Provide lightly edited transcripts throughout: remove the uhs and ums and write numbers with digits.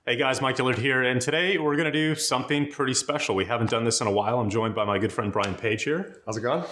Hey guys, Mike Dillard here, and today we're going to do something pretty special. We haven't done this in a while. I'm joined by my good friend Brian Page here. How's it going?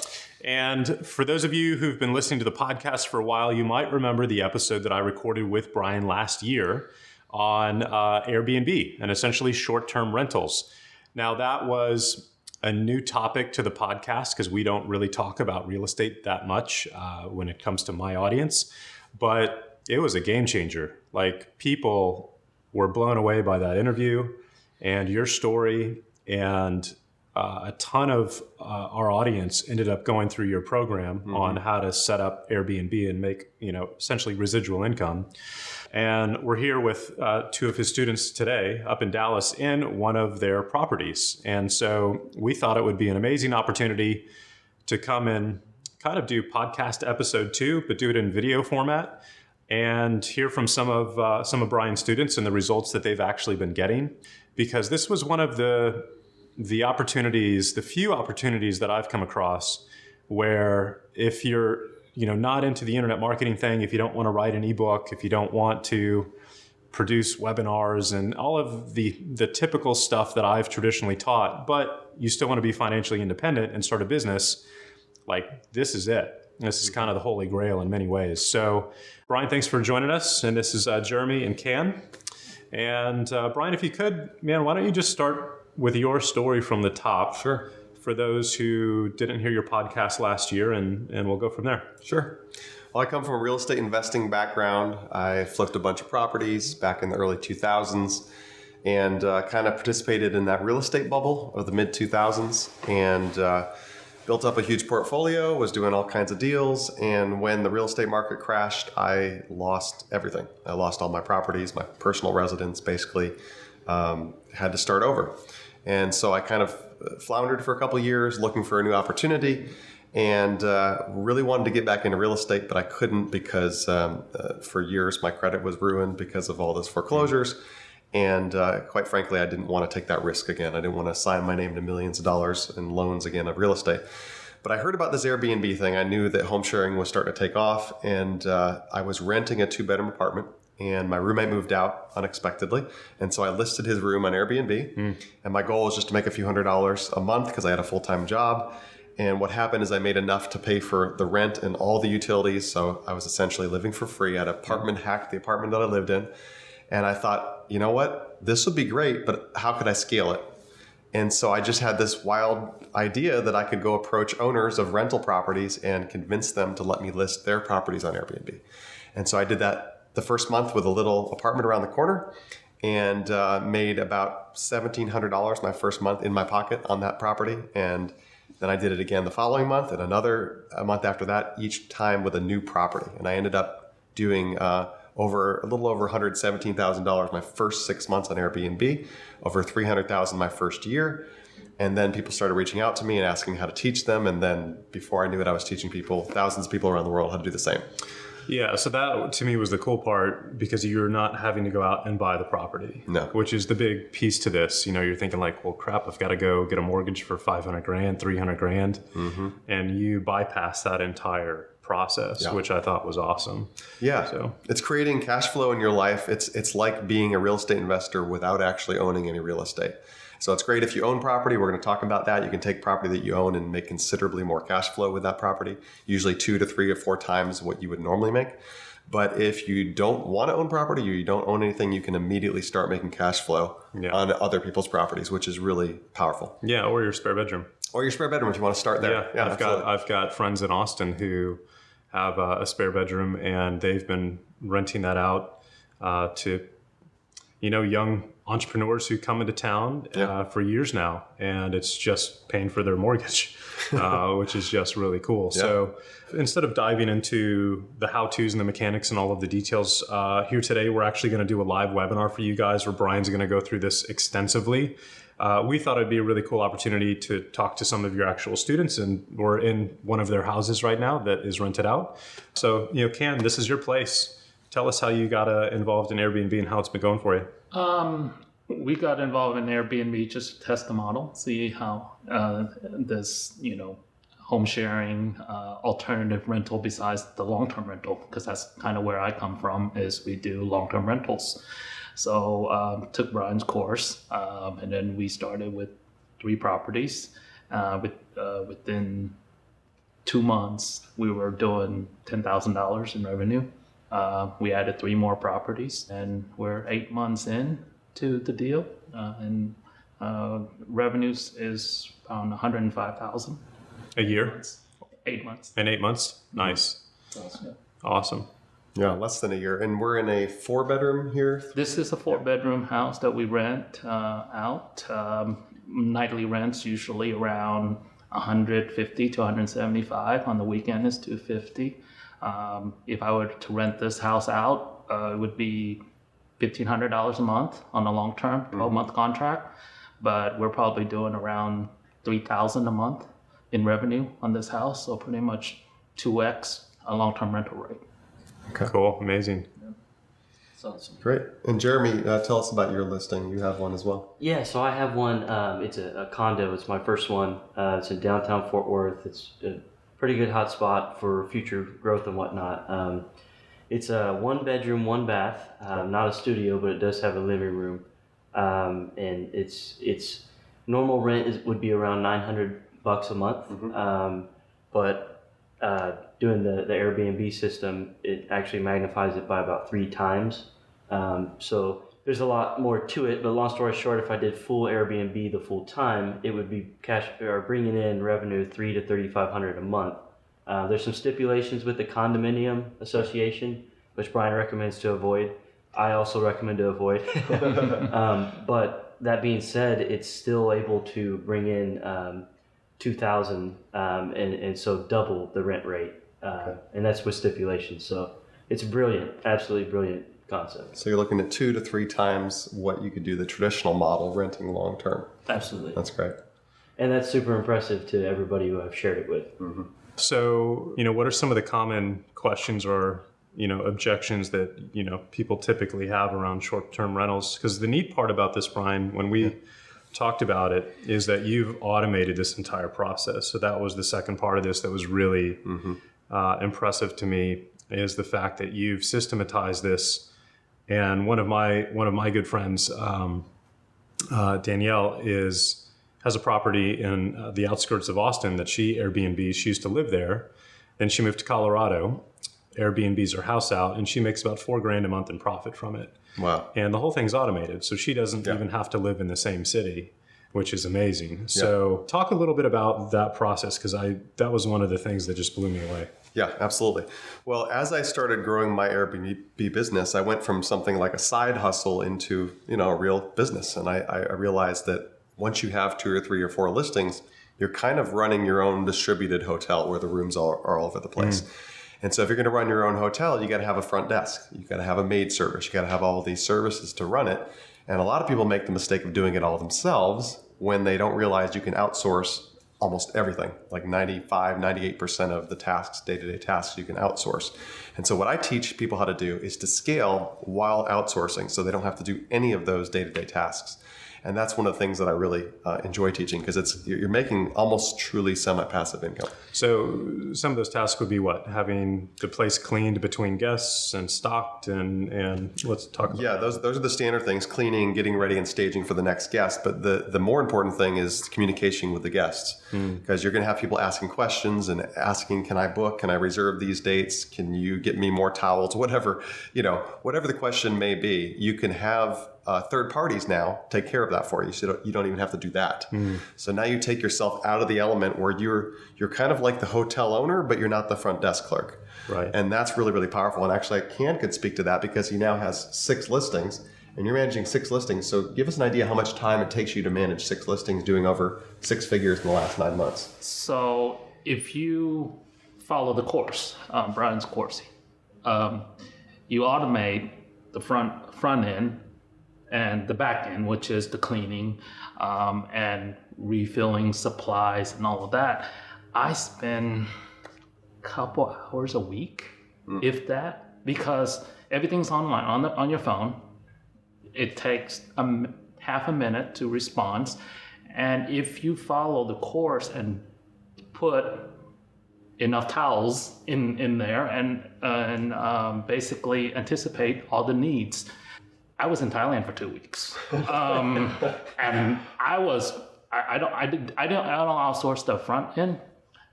And for those of you who've been listening to the podcast for a while, you might remember the episode that I recorded with Brian last year on AirBNB and essentially short-term rentals. Now that was a new topic to the podcast because we don't really talk about real estate that much when it comes to my audience, but it was a game changer. Like, people were blown away by that interview and your story, and a ton of our audience ended up going through your program on how to set up Airbnb and make, essentially residual income. And we're here with two of his students today up in Dallas in one of their properties. And so we thought it would be an amazing opportunity to come and kind of do podcast episode 2, but do it in video format, and hear from some of Brian's students and the results that they've actually been getting. Because this was one of the opportunities, the few opportunities that I've come across where if you're not into the internet marketing thing, if you don't want to write an ebook, if you don't want to produce webinars and all of the typical stuff that I've traditionally taught, but you still want to be financially independent and start a business, like, this is it. This is kind of the holy grail in many ways. So Brian, thanks for joining us. And this is Jeremy and Can. And Brian, if you could, man, why don't you just start with your story from the top? Sure. For those who didn't hear your podcast last year, and we'll go from there. Sure. Well, I come from a real estate investing background. I flipped a bunch of properties back in the early 2000s and kind of participated in that real estate bubble of the mid 2000s and built up a huge portfolio, was doing all kinds of deals. And when the real estate market crashed, I lost everything. I lost all my properties, my personal residence, basically. Had to start over. And so I kind of floundered for a couple of years looking for a new opportunity, and really wanted to get back into real estate, but I couldn't because for years my credit was ruined because of all those foreclosures. And quite frankly, I didn't want to take that risk again. I didn't want to sign my name to millions of dollars in loans again of real estate. But I heard about this Airbnb thing. I knew that home sharing was starting to take off, and I was renting a 2-bedroom apartment, and my roommate moved out unexpectedly. And so I listed his room on Airbnb, and my goal was just to make a few $100s a month because I had a full-time job. And what happened is I made enough to pay for the rent and all the utilities. So I was essentially living for free. I had an apartment hacked, the apartment that I lived in. And I thought, you know what, this would be great, but how could I scale it? And so I just had this wild idea that I could go approach owners of rental properties and convince them to let me list their properties on Airbnb. And so I did that the first month with a little apartment around the corner, and made about $1,700 my first month in my pocket on that property. And then I did it again the following month, and another a month after that, each time with a new property. And I ended up doing a little over $117,000 my first 6 months on Airbnb, over $300,000 my first year. And then people started reaching out to me and asking how to teach them. And then before I knew it, I was teaching thousands of people around the world how to do the same. Yeah, so that to me was the cool part, because you're not having to go out and buy the property. No. Which is the big piece to this. You're thinking like, well, crap, I've got to go get a mortgage for $500,000, $300,000. And you bypass that entire process, which I thought was awesome. Yeah. So it's creating cash flow in your life. It's like being a real estate investor without actually owning any real estate. So it's great if you own property. We're going to talk about that. You can take property that you own and make considerably more cash flow with that property, usually 2 to 3 or 4 times what you would normally make. But if you don't want to own property or you don't own anything, you can immediately start making cash flow on other people's properties, which is really powerful. Yeah, or your spare bedroom. Or your spare bedroom if you want to start there. Yeah, I've got friends in Austin who have a spare bedroom, and they've been renting that out to young entrepreneurs who come into town for years now, and it's just paying for their mortgage, which is just really cool. Yeah. So instead of diving into the how-tos and the mechanics and all of the details here today, we're actually going to do a live webinar for you guys where Brian's going to go through this extensively. We thought it'd be a really cool opportunity to talk to some of your actual students, and we're in one of their houses right now that is rented out. So, Ken, this is your place. Tell us how you got involved in Airbnb and how it's been going for you. We got involved in Airbnb just to test the model, see how this, home sharing, alternative rental besides the long-term rental, because that's kind of where I come from, is we do long-term rentals. So took Brian's course, and then we started with 3 properties. Within 2 months, we were doing $10,000 in revenue. We added 3 more properties, and we're 8 months in to the deal, and revenues is around $105,000. A year? 8 months. In 8 months? Nice. Awesome. Yeah, less than a year. And we're in a 4-bedroom here. This is a 4-bedroom house that we rent out. Nightly rents usually around $150 to $175. On the weekend is $250. If I were to rent this house out, it would be $1,500 a month on a long-term 12-month contract. But we're probably doing around $3,000 a month in revenue on this house. So pretty much 2x a long-term rental rate. Okay. Cool. Amazing. That's awesome. Great. And Jeremy, tell us about your listing. You have one as well. Yeah, so I have one. It's a condo. It's my first one. It's in downtown Fort Worth. It's a pretty good hot spot for future growth and whatnot. It's a 1-bedroom, 1-bath. Not a studio, but it does have a living room. And it's normal rent would be around $900 a month. But doing the Airbnb system, it actually magnifies it by about 3 times. So there's a lot more to it, but long story short, if I did full Airbnb the full time, it would be cash or bringing in revenue $300 to $3,500 a month. There's some stipulations with the condominium association, which Brian recommends to avoid. I also recommend to avoid. But that being said, it's still able to bring in $2,000 and so double the rent rate. And that's with stipulations. So it's brilliant, absolutely brilliant concept. So you're looking at 2 to 3 times what you could do the traditional model renting long term. Absolutely. That's great. And that's super impressive to everybody who I've shared it with. So, what are some of the common questions or, objections that, people typically have around short-term rentals? Because the neat part about this, Brian, when we talked about it, is that you've automated this entire process. So that was the second part of this that was really impressive to me, is the fact that you've systematized this. And one of my good friends, Danielle, has a property in the outskirts of Austin that she Airbnb. She used to live there. Then she moved to Colorado. Airbnbs her house out, and she makes about $4,000 a month in profit from it. Wow. And the whole thing's automated, so she doesn't even have to live in the same city, which is amazing. So talk a little bit about that process, because that was one of the things that just blew me away. Yeah, absolutely. Well, as I started growing my Airbnb business, I went from something like a side hustle into, a real business. And I realized that once you have 2 or 3 or 4 listings, you're kind of running your own distributed hotel where the rooms are all over the place. And so if you're going to run your own hotel, you got to have a front desk. You got to have a maid service. You got to have all these services to run it. And a lot of people make the mistake of doing it all themselves when they don't realize you can outsource almost everything. Like 95, 98% of the tasks, day-to-day tasks, you can outsource. And so what I teach people how to do is to scale while outsourcing, so they don't have to do any of those day-to-day tasks. And that's one of the things that I really enjoy teaching, because you're making almost truly semi-passive income. So some of those tasks would be what? Having the place cleaned between guests and stocked, and let's talk about that. Those are the standard things: cleaning, getting ready, and staging for the next guest. But the more important thing is communication with the guests, because you're going to have people asking questions and asking, can I book? Can I reserve these dates? Can you get me more towels? Whatever the question may be, you can have third parties now take care of that for you. So you don't even have to do that. So now you take yourself out of the element where you're kind of like the hotel owner, but you're not the front desk clerk. Right. And that's really, really powerful. And actually, Ken could speak to that, because he now has 6 listings, and you're managing 6 listings. So give us an idea how much time it takes you to manage 6 listings, doing over 6 figures in the last 9 months. So if you follow the course, Brian's course, you automate the front end and the back end, which is the cleaning and refilling supplies and all of that. I spend a couple hours a week, if that, because everything's online on your phone. It takes half a minute to respond, and if you follow the course and put enough towels in there and basically anticipate all the needs, I was in Thailand for 2 weeks, and I don't outsource the front end,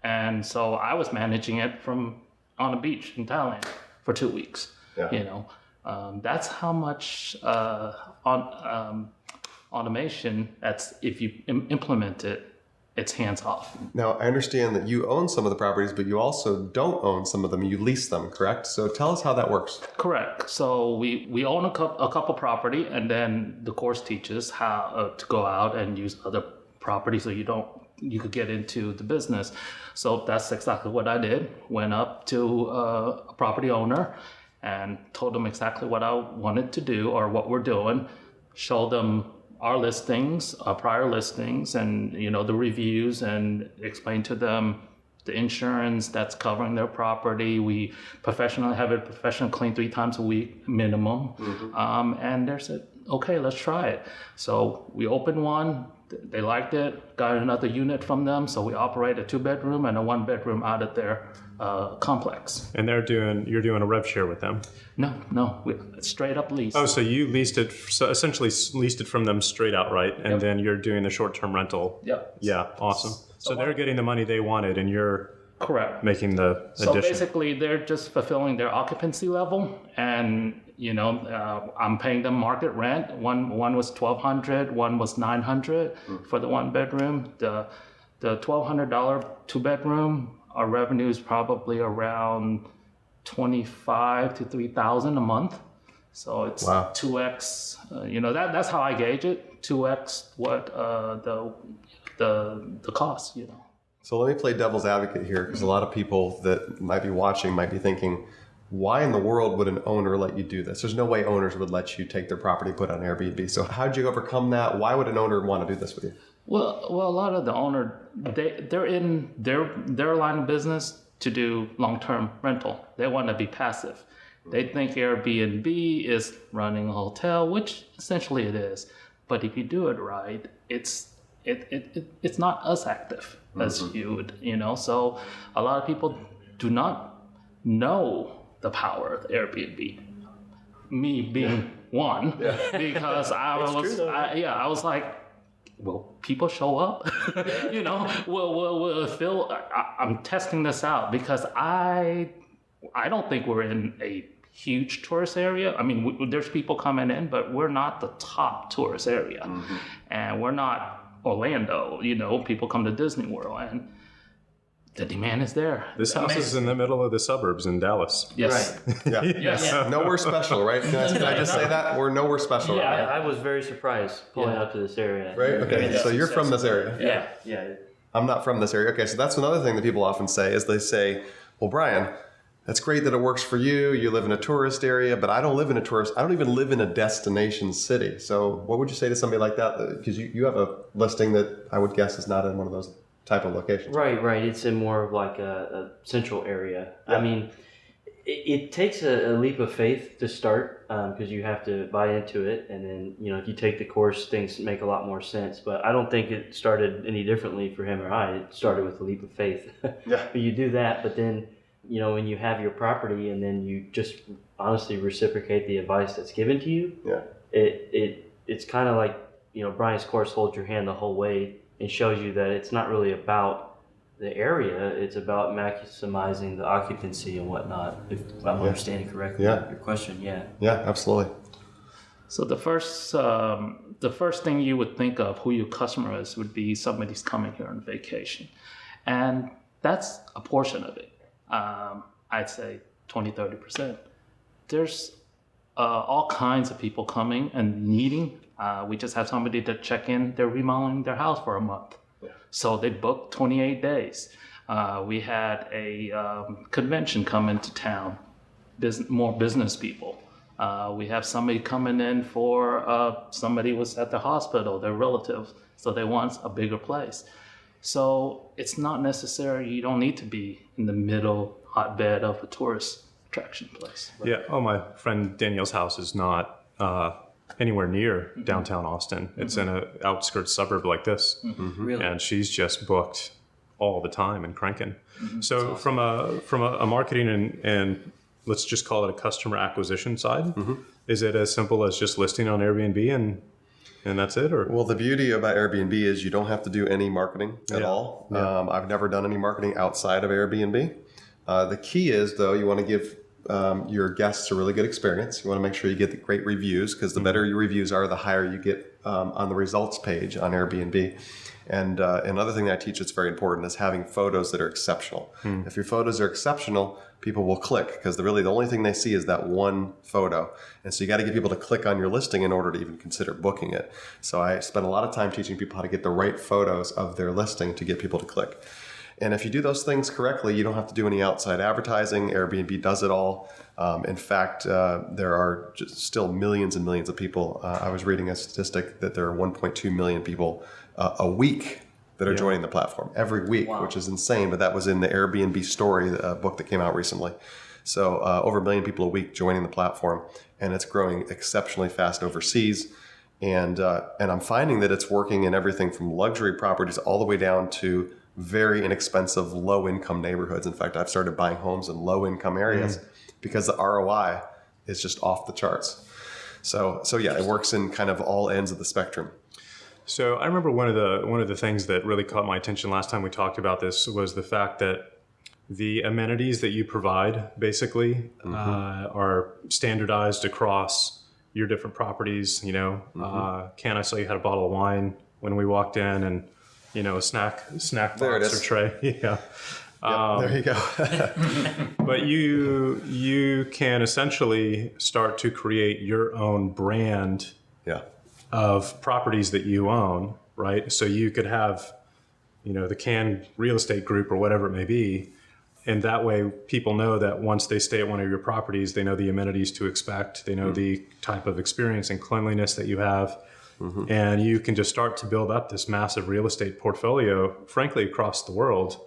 and so I was managing it from on a beach in Thailand for 2 weeks. Yeah. That's how much automation. That's if you implement it, it's hands off. Now, I understand that you own some of the properties, but you also don't own some of them. You lease them, correct? So tell us how that works. Correct. So we own a couple property, and then the course teaches how to go out and use other properties so you could get into the business. So that's exactly what I did. Went up to a property owner and told them exactly what I wanted to do or what we're doing. Showed them our listings, our prior listings, and the reviews, and explain to them the insurance that's covering their property. We have it professionally cleaned 3 times a week minimum. And they said, okay, let's try it. So we opened one. They liked it. Got another unit from them. So we operate a 2-bedroom and a 1-bedroom out of their complex. And you're doing a rev share with them? No, it's straight up lease. Oh, so you essentially leased it from them straight outright, and then you're doing the short-term rental. Yep. Yeah, awesome. So they're getting the money they wanted, and you're correct making the So addition. basically, they're just fulfilling their occupancy level, and I'm paying them market rent. One was $1,200, one was $900 for the 1-bedroom. The $1,200 2-bedroom, our revenue is probably around $25,000 to $3,000 a month. So it's 2x. That's how I gauge it. 2x what the cost. So let me play devil's advocate here, because a lot of people that might be watching might be thinking, why in the world would an owner let you do this? There's no way owners would let you take their property, put it on Airbnb. So how'd you overcome that? Why would an owner want to do this with you? Well, a lot of the owner, they're in their line of business to do long-term rental. They want to be passive. They think Airbnb is running a hotel, which essentially it is. But if you do it right, it's not as active as you would, So a lot of people do not know the power of Airbnb. Me being one, because I was like, will people show up? Will feel I'm testing this out, because I don't think we're in a huge tourist area. I mean, there's people coming in, but we're not the top tourist area, and we're not Orlando. People come to Disney World, and the demand is there. This house is in the middle of the suburbs in Dallas. Yes. Right. Yeah. Yes. Nowhere special, right? Can I just say that? We're nowhere special. Yeah. Right? I was very surprised pulling up to this area. Right? Okay. So you're from this area. Yeah. I'm not from this area. Okay. So that's another thing that people often say is they say, well, Brian, that's great that it works for you. You live in a tourist area, but I don't even live in a destination city. So what would you say to somebody like that? Because you have a listing that I would guess is not in one of those type of locations. Right. It's in more of like a central area. Yeah. I mean, it takes a leap of faith to start, because you have to buy into it, and then if you take the course, things make a lot more sense. But I don't think it started any differently for him or I. It started with a leap of faith. Yeah. But you do that, but then when you have your property and then you just honestly reciprocate the advice that's given to you. Yeah. It's kind of like Brian's course holds your hand the whole way and shows you that it's not really about the area, it's about maximizing the occupancy and whatnot, if I'm understanding correctly your question. Yeah, absolutely. So the first thing you would think of who your customer is would be somebody's coming here on vacation, and that's a portion of it. I'd say 20-30%. There's all kinds of people coming and needing. We just have somebody to check in. They're remodeling their house for a month. Yeah. So they booked 28 days. We had a convention come into town, more business people. We have somebody coming in for somebody was at the hospital, their relatives, so they want a bigger place. So it's not necessary. You don't need to be in the middle hotbed of a tourist attraction place. Right? Yeah. Oh, my friend Danielle's house is not anywhere near downtown Austin. It's in an outskirts suburb like this. Really? And she's just booked all the time and cranking. So awesome. from a marketing and let's just call it a customer acquisition side. Is it as simple as just listing on Airbnb and that's it? Or Well, the beauty about Airbnb is you don't have to do any marketing at all. I've never done any marketing outside of Airbnb. The key is, though, you want to give your guests a really good experience. You want to make sure you get the great reviews, because the better your reviews are, the higher you get on the results page on Airbnb. And another thing that I teach that's very important is having photos that are exceptional. If your photos are exceptional, people will click, because really the only thing they see is that one photo. And so you got to get people to click on your listing in order to even consider booking it. So I spend a lot of time teaching people how to get the right photos of their listing to get people to click. And if you do those things correctly, you don't have to do any outside advertising. Airbnb does it all. In fact, there are still millions and millions of people. I was reading a statistic that there are 1.2 million people a week that are joining the platform every week, which is insane. But that was in the Airbnb story, a book that came out recently. So over 1 million people a week joining the platform, and it's growing exceptionally fast overseas. And I'm finding that it's working in everything from luxury properties all the way down to very inexpensive, low-income neighborhoods. In fact, I've started buying homes in low-income areas because the ROI is just off the charts. So yeah, it works in kind of all ends of the spectrum. So I remember one of the things that really caught my attention last time we talked about this was the fact that the amenities that you provide basically are standardized across your different properties. You know, Ken, I saw you had a bottle of wine when we walked in, and a snack box or tray. Yeah. There you go. But you can essentially start to create your own brand of properties that you own, right? So you could have, the Can Real Estate Group or whatever it may be. And that way people know that once they stay at one of your properties, they know the amenities to expect. They know the type of experience and cleanliness that you have. And you can just start to build up this massive real estate portfolio, frankly, across the world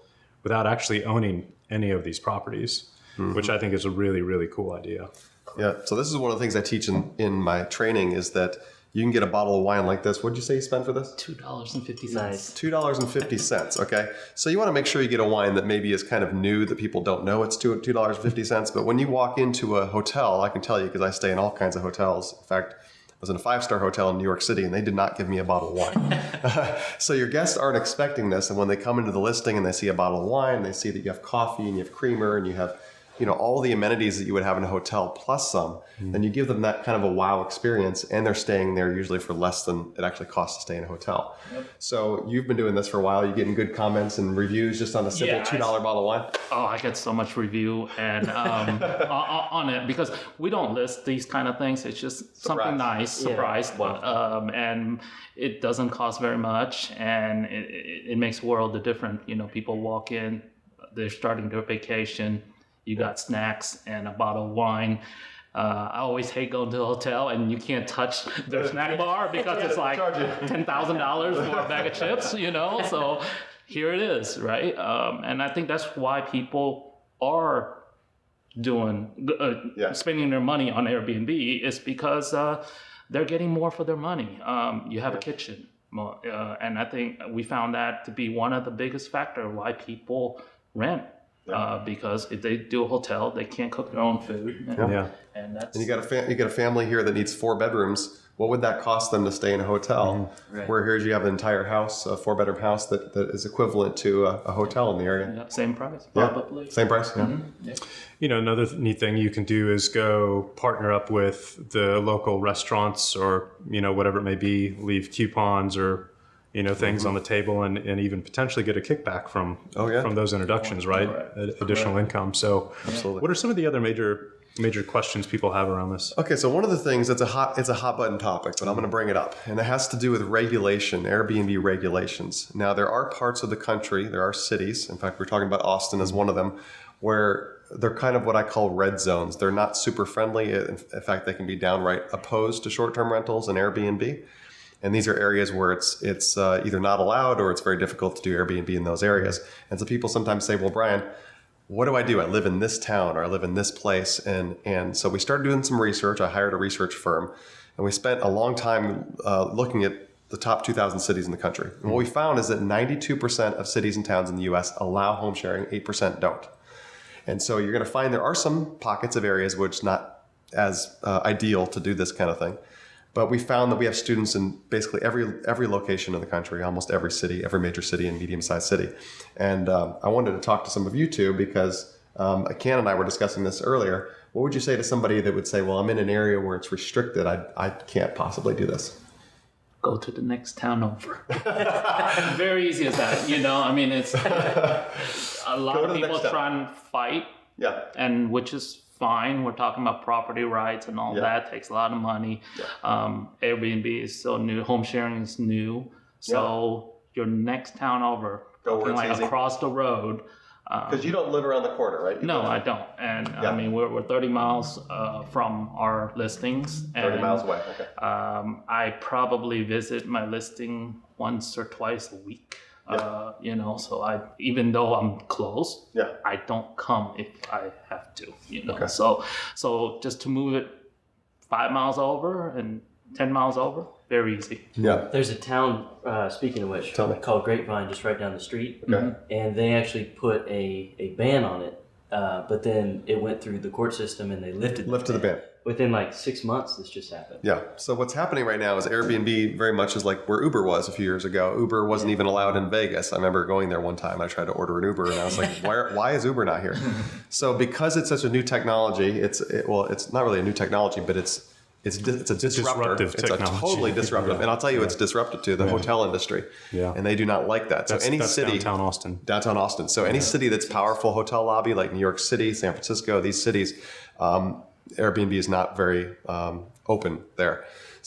without actually owning any of these properties, which I think is a really, really cool idea. Yeah. So this is one of the things I teach in my training is that you can get a bottle of wine like this. What did you say you spent for this? $2.50. Nice. $2.50. Okay. So you want to make sure you get a wine that maybe is kind of new, that people don't know it's $2.50. But when you walk into a hotel, I can tell you because I stay in all kinds of hotels. In fact, I was in a 5-star hotel in New York City and they did not give me a bottle of wine. So your guests aren't expecting this. And when they come into the listing and they see a bottle of wine, they see that you have coffee and you have creamer and you have all the amenities that you would have in a hotel plus some, then you give them that kind of a wow experience, and they're staying there usually for less than it actually costs to stay in a hotel. So you've been doing this for a while. You're getting good comments and reviews just on a simple $2 bottle of wine? Oh, I get so much review and on it because we don't list these kind of things. It's just something nice, surprise. And it doesn't cost very much, and it makes a world of difference. People walk in, they're starting their vacation. You got snacks and a bottle of wine. I always hate going to a hotel and you can't touch their snack bar because it's like $10,000 for a bag of chips, So here it is, right? And I think that's why people are spending their money on Airbnb is because they're getting more for their money. You have a kitchen. And I think we found that to be one of the biggest factors why people rent. Because if they do a hotel, they can't cook their own food. And you got a family here that needs 4 bedrooms. What would that cost them to stay in a hotel? Where here you have an entire house, a 4-bedroom house that is equivalent to a hotel in the area. Same price, probably. Same price. Another neat thing you can do is go partner up with the local restaurants or whatever it may be. Leave coupons or things on the table and even potentially get a kickback from those introductions, right? Additional income. So what are some of the other major questions people have around this? Okay, so one of the things it's a hot button topic, but I'm going to bring it up, and it has to do with regulation, Airbnb regulations. Now there are parts of the country, there are cities, in fact we're talking about Austin as one of them, where they're kind of what I call red zones. They're not super friendly. In fact, they can be downright opposed to short-term rentals and Airbnb. And these are areas where it's either not allowed or it's very difficult to do Airbnb in those areas. And so people sometimes say, well, Brian, what do I do? I live in this town or I live in this place. And so we started doing some research. I hired a research firm and we spent a long time looking at the top 2,000 cities in the country. And what we found is that 92% of cities and towns in the U.S. allow home sharing, 8% don't. And so you're going to find there are some pockets of areas which not as ideal to do this kind of thing. But we found that we have students in basically every location in the country, almost every city, every major city and medium-sized city. And I wanted to talk to some of you too, because Ken and I were discussing this earlier. What would you say to somebody that would say, well, I'm in an area where it's restricted. I can't possibly do this. Go to the next town over. Very easy as that. I mean, it's a lot of people try and fight. Yeah. And which is fine. We're talking about property rights and all that. It takes a lot of money. Yeah. Airbnb is still new. Home sharing is new. So your next town over, like across the road. Because you don't live around the corner, right? No, I don't. And I mean, we're 30 miles from our listings. 30 miles away, okay. I probably visit my listing once or twice a week. So even though I'm close, I don't come if I have to, Okay. So just to move it 5 miles over and 10 miles over, very easy. Yeah. There's a town, speaking of which, called Grapevine, just right down the street. Okay. And they actually put a ban on it, but then it went through the court system and they lifted the ban. Within like 6 months, this just happened. Yeah. So what's happening right now is Airbnb very much is like where Uber was a few years ago. Uber wasn't even allowed in Vegas. I remember going there one time. I tried to order an Uber and I was like, why is Uber not here? So because it's such a new technology, it's not really a new technology, but it's a disruptive technology. It's a totally disruptive. And I'll tell you, it's disruptive to the hotel industry. Yeah. And they do not like that. So any city. Downtown Austin. So any city that's powerful hotel lobby, like New York City, San Francisco, these cities, Airbnb is not very open there.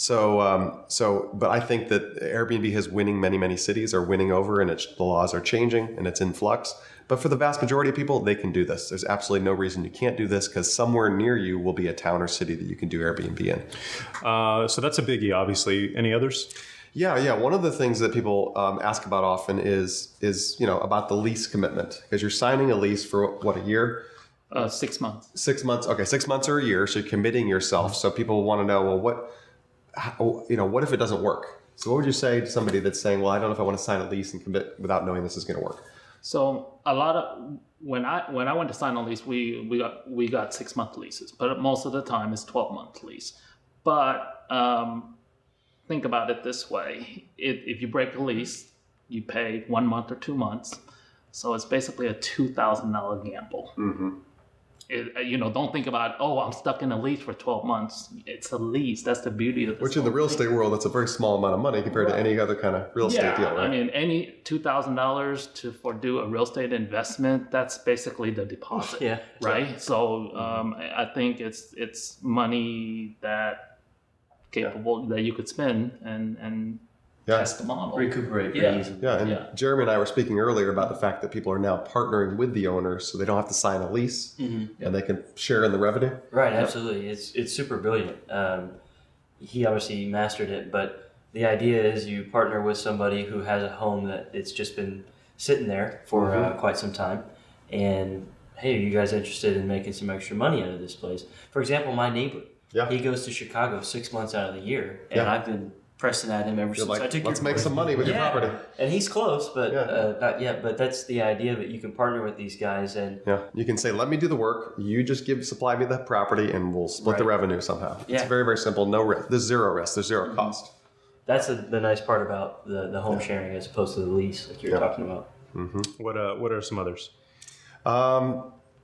But I think that Airbnb is winning many cities, are winning over, and the laws are changing and it's in flux. But for the vast majority of people, they can do this. There's absolutely no reason you can't do this because somewhere near you will be a town or city that you can do Airbnb in. So that's a biggie, obviously. Any others? Yeah. One of the things that people ask about often is about the lease commitment, because you're signing a lease for what, a year? 6 months. 6 months. Okay, 6 months or a year. So you're committing yourself. So people want to know, well, what if it doesn't work? So what would you say to somebody that's saying, well, I don't know if I want to sign a lease and commit without knowing this is going to work? So a lot of when I went to sign a lease, we got 6 month leases, but most of the time it's 12-month lease. But think about it this way: if you break a lease, you pay 1 month or 2 months, so it's basically a $2,000 gamble. Mm-hmm. Don't think about, I'm stuck in a lease for 12 months. It's a lease. That's the beauty of this. Which in the real estate world, that's a very small amount of money compared to any other kind of real estate deal, right? I mean, any $2,000 for do a real estate investment, that's basically the deposit, right? So I think it's money that you could spend and test the model. Recuperate pretty easily. Yeah, and Jeremy and I were speaking earlier about the fact that people are now partnering with the owners so they don't have to sign a lease and they can share in the revenue. Right, absolutely. It's super brilliant. He obviously mastered it, but the idea is you partner with somebody who has a home that it's just been sitting there for quite some time, and hey, are you guys interested in making some extra money out of this place? For example, my neighbor, he goes to Chicago 6 months out of the year, and I've been pressing at him ever since I took let's make some money with your property. And he's close, but not yet. But that's the idea of it. You can partner with these guys, and you can say, "Let me do the work. You just supply me the property, and we'll split the revenue somehow." It's very, very simple. No risk. There's zero risk. There's zero cost. That's the nice part about the home sharing as opposed to the lease, like you're talking about. Mm-hmm. What are some others?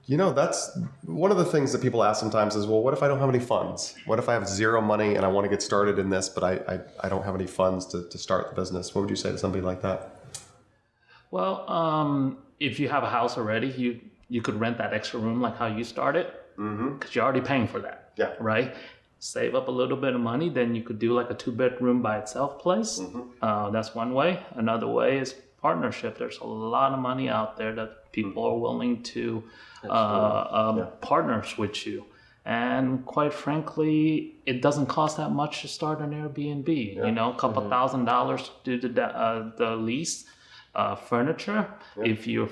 That's one of the things that people ask sometimes is, well, what if I don't have any funds? What if I have zero money and I want to get started in this, but I don't have any funds to start the business? What would you say to somebody like that? Well, if you have a house already, you could rent that extra room like how you started, because you're already paying for that. Yeah. Right? Save up a little bit of money, then you could do like a 2-bedroom by itself place. That's one way. Another way is partnership. There's a lot of money out there that people are willing to partners with you, and quite frankly, it doesn't cost that much to start an Airbnb. A couple $1,000 to do the lease, furniture. If you're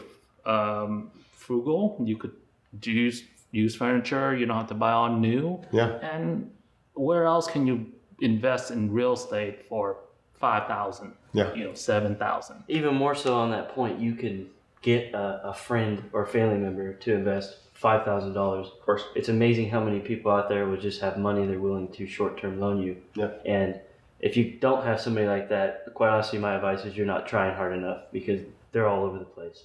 frugal, you could use furniture. You don't have to buy all new. And where else can you invest in real estate for $5,000? $7,000. Even more so on that point, you can get a friend or family member to invest $5,000. Of course. It's amazing how many people out there would just have money they're willing to short-term loan you. Yeah. And if you don't have somebody like that, quite honestly, my advice is you're not trying hard enough because they're all over the place.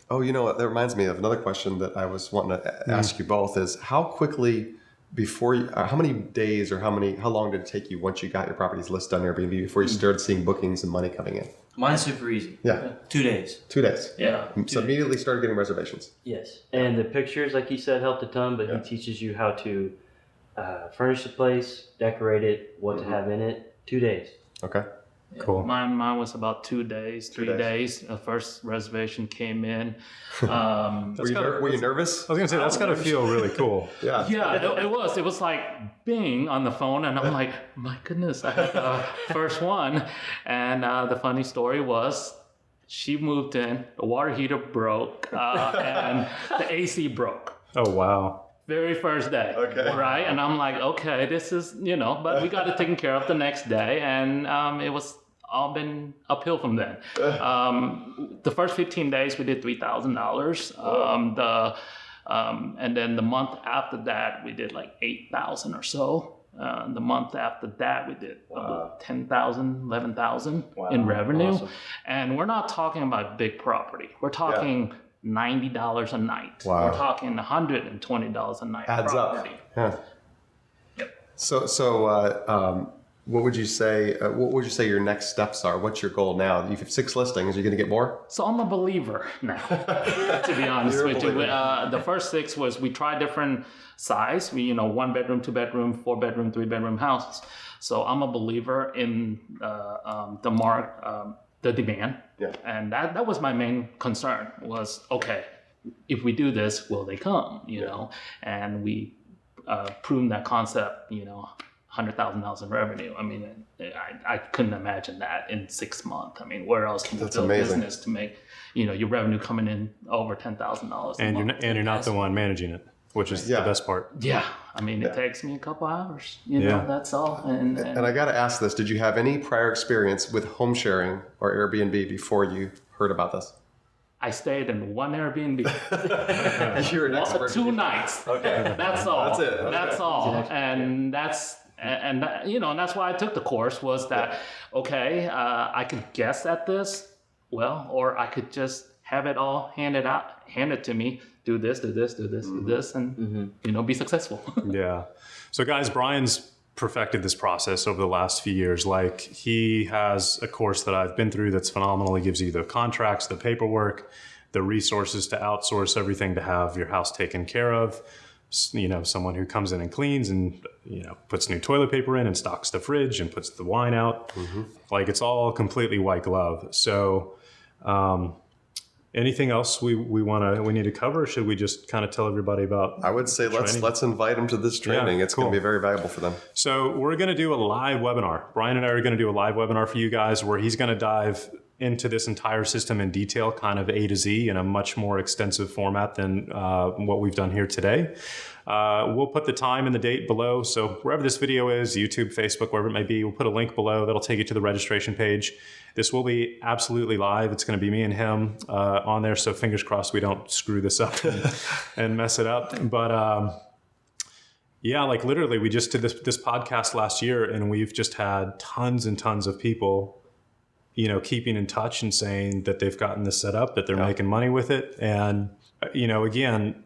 Oh, you know what? That reminds me of another question that I was wanting to ask you both is how quickly before you, how many days or how long did it take you once you got your properties listed on Airbnb before you started seeing bookings and money coming in? Mine's super easy. Yeah. 2 days. 2 days. Yeah. So immediately started getting reservations. Yes. And the pictures, like he said, helped a ton, but he teaches you how to furnish the place, decorate it, what to have in it. 2 days. Okay. Cool. Mine was about 2 days, 3 days. The first reservation came in. Were you nervous? I was gonna say that's gotta feel really cool. Yeah. Yeah, it was. It was like bing on the phone, and I'm like, my goodness, I had the first one. And the funny story was, she moved in, the water heater broke, and the AC broke. Oh wow. Very first day. Okay. Right? And I'm like, okay, this is, but we got it taken care of the next day. And it was all been uphill from then. The first 15 days, we did $3,000. And then the month after that, we did like 8,000 or so. The month after that, we did 10,000, 11,000 in revenue. Awesome. And we're not talking about big property. We're talking $90 a night. Wow. We're talking $120 a night. Adds property. up. Yeah. Yep. So, what would you say? What would you say your next steps are? What's your goal now? You have 6 listings. Are you going to get more? So I'm a believer now, to be honest You're a with you. believer. The first 6 was we tried different size. We, 1 bedroom, 2 bedroom, 4 bedroom, 3 bedroom houses. So I'm a believer in the demand. Yeah. And that was my main concern was, okay, if we do this, will they come, you know? And we proved that concept, $100,000 in revenue. I mean, I couldn't imagine that in 6 months. I mean, where else can you build amazing. business to make, your revenue coming in over $10,000? And you're not the one managing it, which is the best part. Yeah. I mean, it takes me a couple hours, that's all. And And I got to ask this: did you have any prior experience with home sharing or Airbnb before you heard about this? I stayed in 1 Airbnb. You're an expert. 2 nights. Okay. That's all. That's it. Okay. That's all. And that's why I took the course was that, okay, I could guess at this, or I could just have it all handed to me, do this, do this, do this, do this, and, be successful. Yeah. So guys, Brian's perfected this process over the last few years. Like, he has a course that I've been through that's phenomenal. He gives you the contracts, the paperwork, the resources to outsource everything to have your house taken care of. Someone who comes in and cleans and, puts new toilet paper in and stocks the fridge and puts the wine out. Like, it's all completely white glove. So, anything else we need to cover? Or should we just kind of tell everybody about? I would say let's invite them to this training. It's going to be very valuable for them. So we're going to do a live webinar. Brian and I are going to do a live webinar for you guys where he's going to dive into this entire system in detail, kind of A to Z, in a much more extensive format than what we've done here today. We'll put the time and the date below. So wherever this video is, YouTube, Facebook, wherever it may be, we'll put a link below that'll take you to the registration page. This will be absolutely live. It's going to be me and him on there. So fingers crossed we don't screw this up and mess it up. But like literally we just did this podcast last year and we've just had tons and tons of people keeping in touch and saying that they've gotten this set up, that they're making money with it. And, again,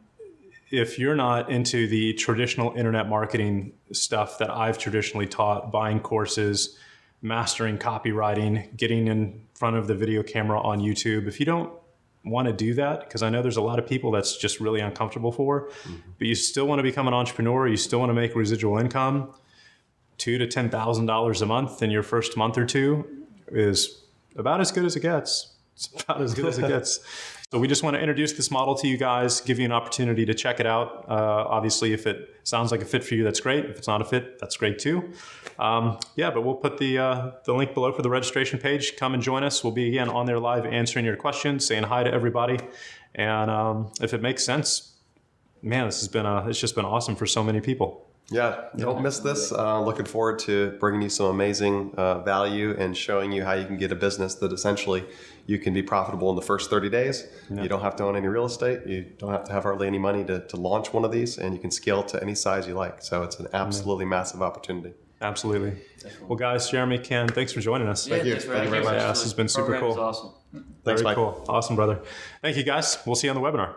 if you're not into the traditional internet marketing stuff that I've traditionally taught, buying courses, mastering copywriting, getting in front of the video camera on YouTube, if you don't want to do that, because I know there's a lot of people that's just really uncomfortable for, but you still want to become an entrepreneur, you still want to make residual income, $2,000 to $10,000 a month in your first month or two is about as good as it gets. It's about as good as it gets. So we just want to introduce this model to you guys, give you an opportunity to check it out. Obviously, if it sounds like a fit for you, that's great. If it's not a fit, that's great too. But we'll put the link below for the registration page. Come and join us. We'll be, again, on there live answering your questions, saying hi to everybody. And if it makes sense, man, it's just been awesome for so many people. Yeah, don't miss this. Looking forward to bringing you some amazing value and showing you how you can get a business that essentially you can be profitable in the first 30 days. You don't have to own any real estate. You don't have to have hardly any money to launch one of these, and you can scale to any size you like. So it's an absolutely massive opportunity. Absolutely. Well, guys, Jeremy, Ken, thanks for joining us. Thank you. Thanks for Thank you very having much. us. Yeah, this has been super Program is cool. awesome. Thanks, Very Mike. cool. Awesome, brother. Thank you, guys. We'll see you on the webinar.